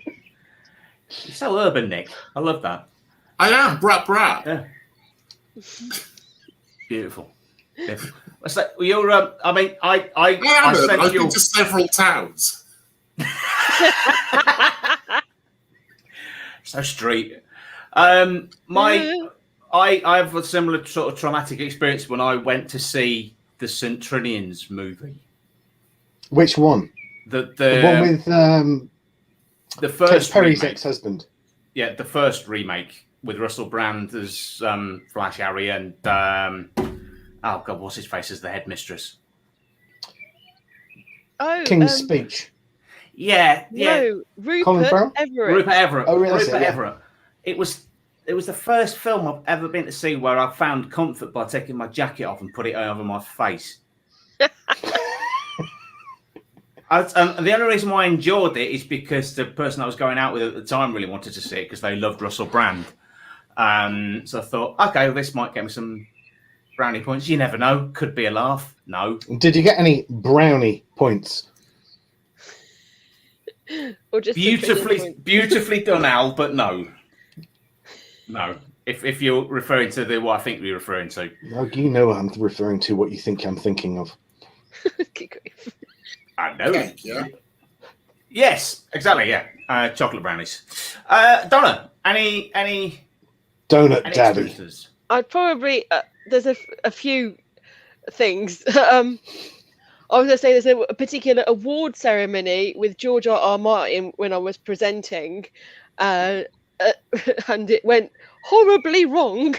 You're so urban, Nick. I love that.
I am, brat.
Yeah. Beautiful. What's that? You're. I mean, I sent
I've
you
been to several towns.
So street. I have a similar sort of traumatic experience when I went to see the St. Trinians movie.
Which one?
The
one with
the first
Perry's
remake.
ex-husband.
Yeah, the first remake with Russell Brand as Flash Harry and oh god, what's his face as the headmistress?
Oh,
King's Speech.
Yeah.
No,
Colin Farrell?
Rupert Everett.
Oh, really?
Rupert Everett. It was the first film I've ever been to see where I found comfort by taking my jacket off and put it over my face. And the only reason why I enjoyed it is because the person I was going out with at the time really wanted to see it because they loved Russell Brand. So I thought, okay, well, this might get me some brownie points. You never know. Could be a laugh. No.
Did you get any brownie points?
Or just
beautifully done, Al, but no. No. If you're referring to what I think you're referring to.
Oh, you know I'm referring to what you think I'm thinking of.
I know.
Yeah.
Yes, exactly. Yeah, chocolate brownies. Donna, any
Donut Daddy.
experiences?
I'd probably there's a few things. I was going to say there's a particular award ceremony with George R.R. Martin when I was presenting, and it went horribly wrong.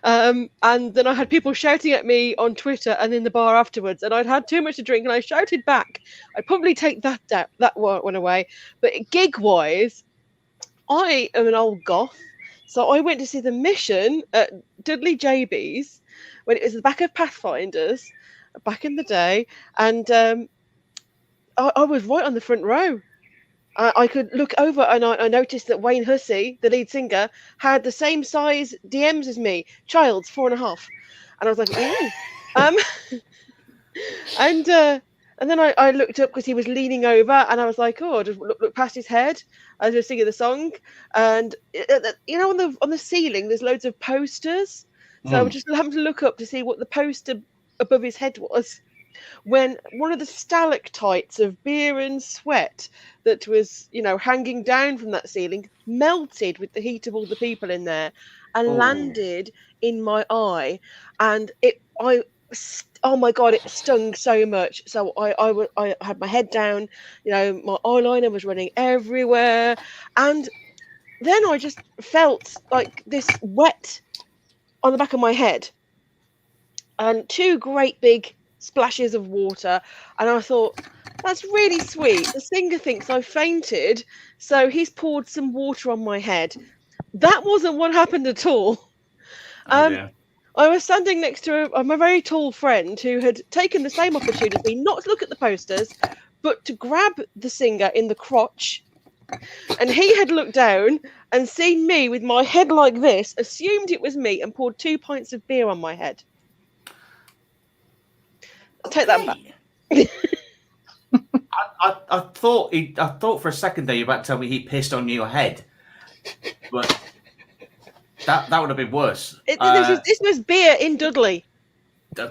And then I had people shouting at me on Twitter and in the bar afterwards, and I'd had too much to drink, and I shouted back. I'd probably take that one away. But gig-wise, I am an old goth, so I went to see The Mission at Dudley JB's when it was the back of Pathfinders back in the day, and I was right on the front row. I could look over and I noticed that Wayne Hussey, the lead singer, had the same size DMs as me, Child's 4.5, and I was like, ooh. And then I looked up because he was leaning over, and I was like, oh, I just look past his head as we were singing the song, and you know, on the ceiling there's loads of posters, so I just happened to look up to see what the poster above his head was, when one of the stalactites of beer and sweat that was, you know, hanging down from that ceiling melted with the heat of all the people in there and landed in my eye, and oh my god, it stung so much. So I had my head down, you know, my eyeliner was running everywhere, and then I just felt like this wet on the back of my head and two great big splashes of water, and I thought, that's really sweet. The singer thinks I fainted, so he's poured some water on my head. That wasn't what happened at all. I was standing next to my very tall friend who had taken the same opportunity not to look at the posters, but to grab the singer in the crotch. And he had looked down and seen me with my head like this, assumed it was me, and poured 2 pints of beer on my head. I'll take that back.
I thought for a second there you were about to tell me he pissed on your head, but that would have been worse.
This was beer in Dudley.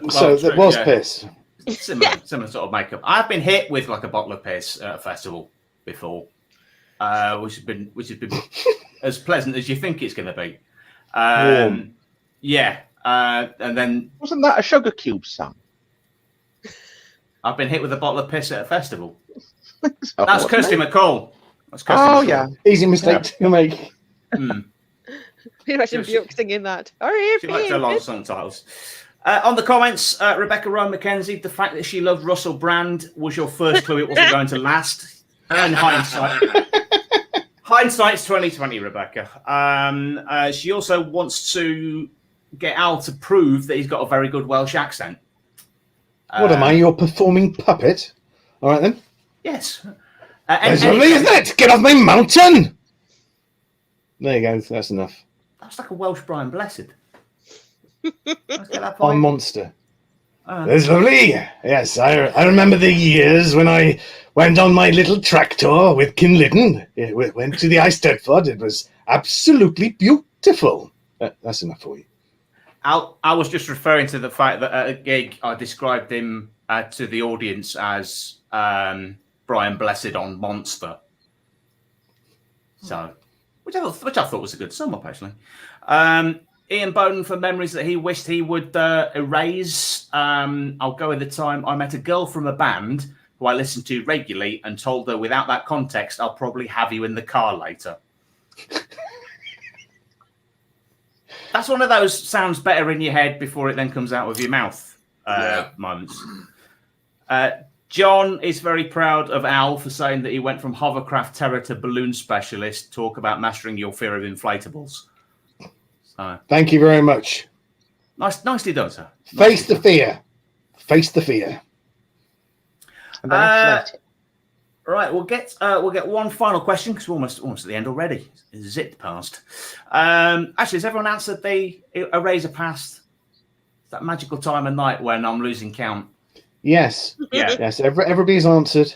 So there was piss.
Similar sort of makeup. I've been hit with like a bottle of piss at a festival before, which has been as pleasant as you think it's going to be. Yeah, and then
wasn't that a sugar cube, Sam?
I've been hit with a bottle of piss at a festival. That's Kirsty McCall.
Yeah,
easy mistake to make.
Can you imagine Bjork singing that?
She liked a lot of song titles. On the comments, Rebecca Rowan McKenzie, the fact that she loved Russell Brand was your first clue it wasn't going to last. And hindsight's 2020, Rebecca. She also wants to get Al to prove that he's got a very good Welsh accent.
What am I, your performing puppet? All right, then.
Yes.
That's lovely, isn't it? Get off my mountain! There you go, that's enough.
That's like a Welsh Brian Blessed.
I'm Monster. That's lovely. Yes, I remember the years when I went on my little tractor with Kinlitten. We went to the Eisteddfod. It was absolutely beautiful. That's enough for you.
I was just referring to the fact that at a gig I described him to the audience as Brian Blessed on Monster. So, which I thought was a good sum up, actually. Ian Bowden for memories that he wished he would erase. I'll go with the time I met a girl from a band who I listened to regularly and told her without that context, I'll probably have you in the car later. That's one of those sounds better in your head before it then comes out of your mouth moments. John is very proud of Al for saying that he went from hovercraft terror to balloon specialist. Talk about mastering your fear of inflatables.
Thank you very much.
Nicely done, sir.
Face the fear. Face the fear.
Right, we'll get one final question because we're almost at the end already. It's zipped past. Actually, has everyone answered the eraser past? That magical time of night when I'm losing count.
Yes.
Yeah.
Yes. Everybody's answered.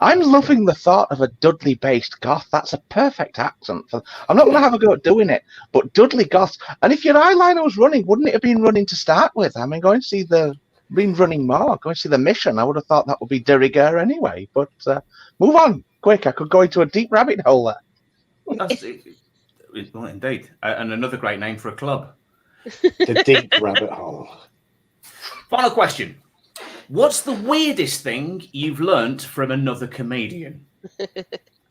I'm loving the thought of a Dudley-based goth. That's a perfect accent. I'm not going to have a go at doing it, but Dudley goth. And if your eyeliner was running, wouldn't it have been running to start with? I mean, go and see been running more. Go and see the mission. I would have thought that would be de rigueur anyway. But move on quick. I could go into a deep rabbit hole there.
Well, indeed, and another great name for a club.
The deep rabbit hole.
Final question. What's the weirdest thing you've learnt from another comedian?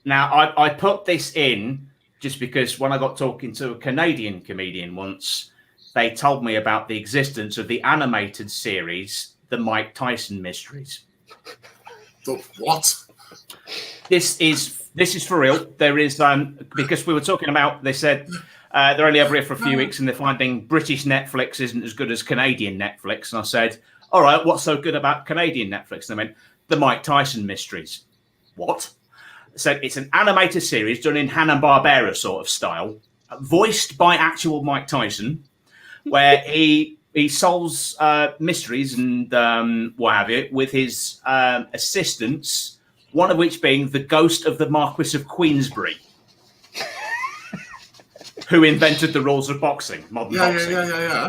Now, I put this in just because when I got talking to a Canadian comedian once, they told me about the existence of the animated series, The Mike Tyson Mysteries.
The what?
This is for real. There is, because we were talking about, they said they're only over here for a few weeks and they're finding British Netflix isn't as good as Canadian Netflix. And I said, all right, what's so good about Canadian Netflix? And they went, The Mike Tyson Mysteries. What? So it's an animated series done in Hanna-Barbera sort of style, voiced by actual Mike Tyson, where he solves mysteries and what have you with his assistants, one of which being the ghost of the Marquis of Queensberry, who invented the rules of boxing, modern boxing.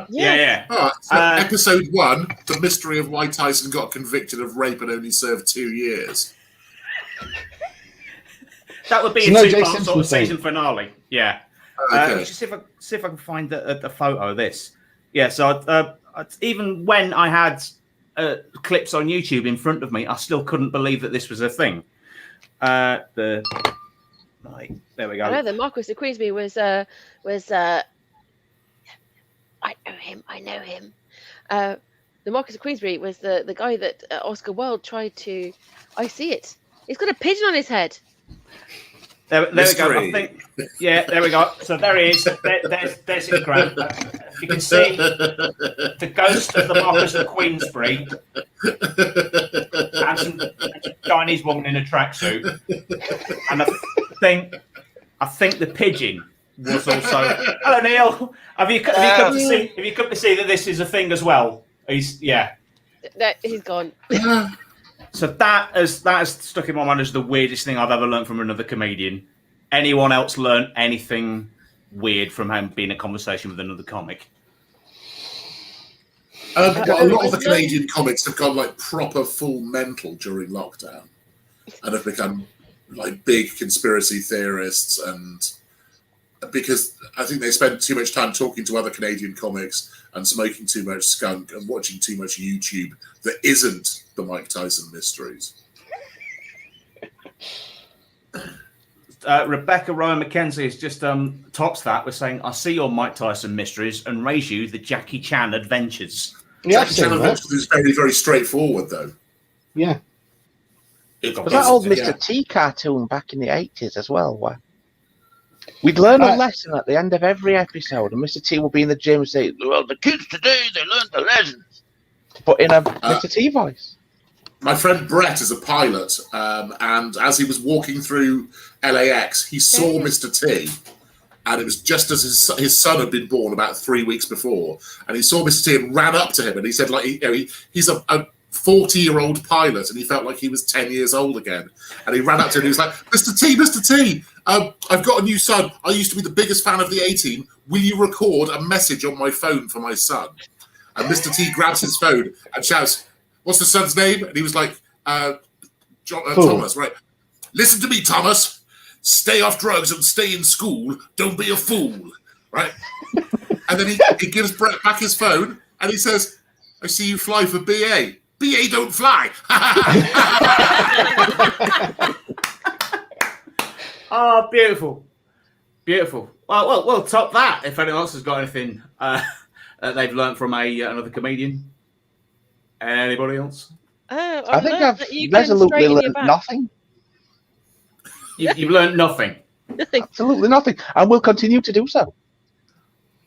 Yeah.
All right, so episode 1, the mystery of why Tyson got convicted of rape and only served 2 years.
That would be a two-part sort of season finale. Yeah.
Okay.
Just see if I can find a photo of this. Yeah, so even when I had clips on YouTube in front of me, I still couldn't believe that this was a thing. There we go.
I know the Marquis of Queensberry was I know him. The Marquis of Queensberry was the guy that Oscar Wilde tried to. I see it. He's got a pigeon on his head.
There we go. I think, yeah, there we go. So there he is. There's his grand. You can see the ghost of the Marquis of Queensberry and some Chinese woman in a tracksuit. And I think the pigeon was also. Hello, Neil. Have you come to see that this is a thing as well? He's gone. So that has stuck in my mind as the weirdest thing I've ever learned from another comedian. Anyone else learn anything weird from him being in a conversation with another comic?
A lot of the Canadian comics have gone like proper full mental during lockdown and have become like big conspiracy theorists, and because I think they spend too much time talking to other Canadian comics and smoking too much skunk and watching too much YouTube that isn't the Mike Tyson Mysteries.
Rebecca Rowan McKenzie has just tops that with saying, I see your Mike Tyson Mysteries and raise you the Jackie Chan Adventures.
Yeah,
Jackie Chan Adventures is very, very straightforward, though.
Yeah.
Was that old Mr. T cartoon back in the 80s as well? Where we'd learn a lesson at the end of every episode, and Mr. T would be in the gym and say, well, the kids today, they learned the lessons. But in a Mr. T voice.
My friend Brett is a pilot, and as he was walking through LAX, he saw Mr. T, and it was just as his son had been born about 3 weeks before, and he saw Mr. T and ran up to him, and he said, like, he's a 40-year-old pilot, and he felt like he was 10 years old again. And he ran up to him and he was like, Mr. T, I've got a new son. I used to be the biggest fan of the A-Team. Will you record a message on my phone for my son? And Mr. T grabs his phone and shouts, what's the son's name? And he was like, Thomas, right? Listen to me, Thomas. Stay off drugs and stay in school. Don't be a fool, right? And then he gives Brett back his phone and he says, I see you fly for BA. BA don't fly.
Oh, beautiful. Beautiful. Well, we'll top that if anyone else has got anything that they've learned from another comedian. Anybody else?
I think I've resolutely learned nothing.
You've learned nothing.
Absolutely nothing. And will continue to do so.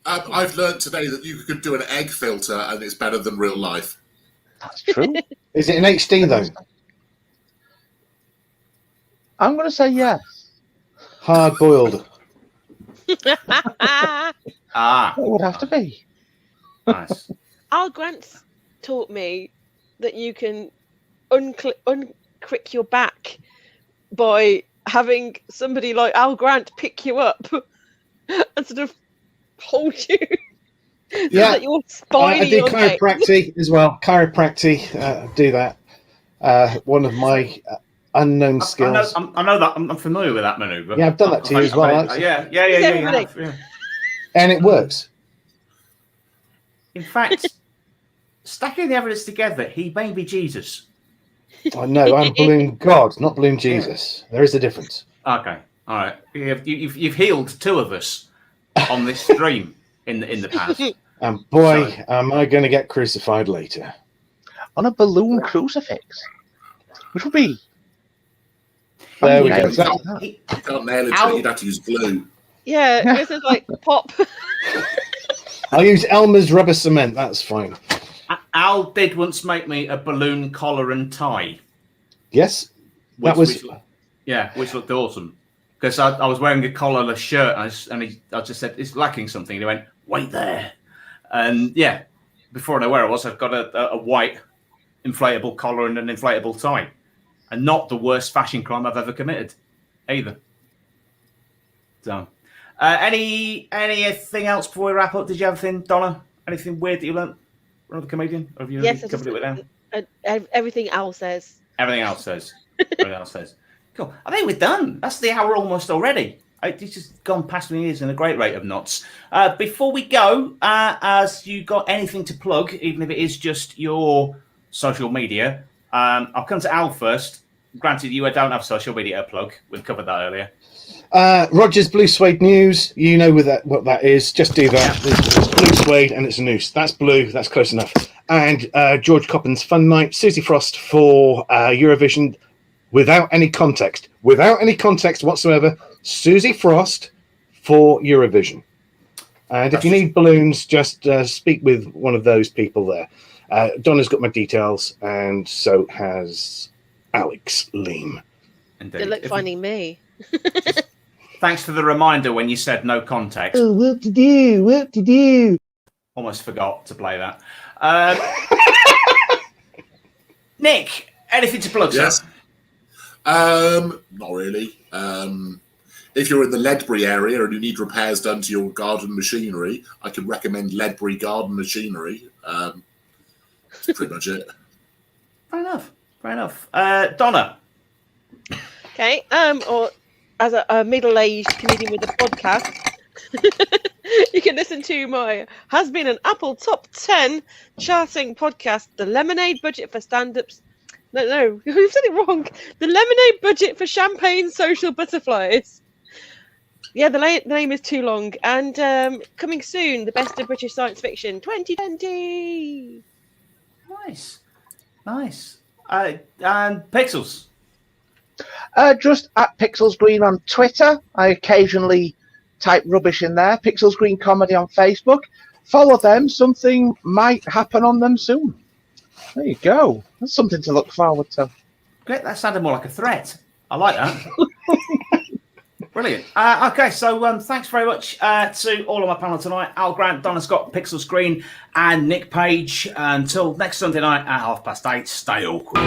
I've learned today that you could do an egg filter and it's better than real life.
That's true.
Is it in HD though?
I'm going to say yes.
Hard boiled.
It would have to be.
Nice.
Al Grant's taught me that you can uncrick your back by having somebody like Al Grant pick you up and sort of hold you.
Yeah,
so that your spine
I do chiropractic as well. Chiropractic, do that. One of my unknown skills.
I know that. I'm familiar with that maneuver.
Yeah, I've done that to you as well.
Yeah.
And it works.
In fact, stacking the evidence together, he may be Jesus.
I know. I'm Balloon God, not Balloon Jesus. There is a difference.
Okay, all right. You've healed two of us on this stream in the past.
And boy, am I going to get crucified later.
On a balloon crucifix. Which would be...
There we go.
You can't nail it, you'd have to use glue.
Yeah, this is like pop.
I'll use Elmer's rubber cement, that's fine.
Al did once make me a balloon collar and tie.
Yes?
Which looked awesome. Because I was wearing a collarless shirt and I just said, it's lacking something. And he went, wait there. And yeah, before I know where it was, I've got a white inflatable collar and an inflatable tie. And not the worst fashion crime I've ever committed either. So, anything else before we wrap up? Did you have anything, Donna? Anything weird that you learned from the comedian? Or have you covered it with them?
Everything Al says.
Everything else says. Cool. I think we're done. That's the hour almost already. It's just gone past my ears in a great rate of knots. Before we go, as you got anything to plug, even if it is just your social media, I'll come to Al first. Granted, you don't have social media to plug. We've covered that earlier.
Roger's Blue Suede News. You know what that is. Just do that. It's blue suede and it's a noose. That's blue. That's close enough. And George Coppen's Fun Night. Susie Frost for Eurovision. Without any context whatsoever. Susie Frost for Eurovision. And if you need balloons, just speak with one of those people there. Donna's got my details, and so has Alex Leam.
Good luck finding me.
Thanks for the reminder when you said no context.
Oh, what to do?
Almost forgot to play that. Nick, anything to plug,
yes.
sir?
Not really. If you're in the Ledbury area and you need repairs done to your garden machinery, I can recommend Ledbury Garden Machinery. That's pretty much it.
Fair enough. Donna.
Okay. Or as a middle-aged comedian with a podcast, you can listen to my has been an Apple Top 10 charting podcast, The Lemonade Budget for Stand-Ups. No, you said it wrong. The Lemonade Budget for Champagne Social Butterflies. Yeah, the name is too long. And coming soon, the Best of British Science Fiction 2020.
Nice. And Pixels.
Just at Pixels Green on Twitter. I occasionally type rubbish in there. Pixels Green Comedy on Facebook. Follow them. Something might happen on them soon. There you go. That's something to look forward to.
Great. That sounded more like a threat. I like that. Brilliant. Okay, so thanks very much to all of my panel tonight. Al Grant, Donna Scott, Pixel Screen, and Nick Page. Until next Sunday night at 8:30, stay awkward.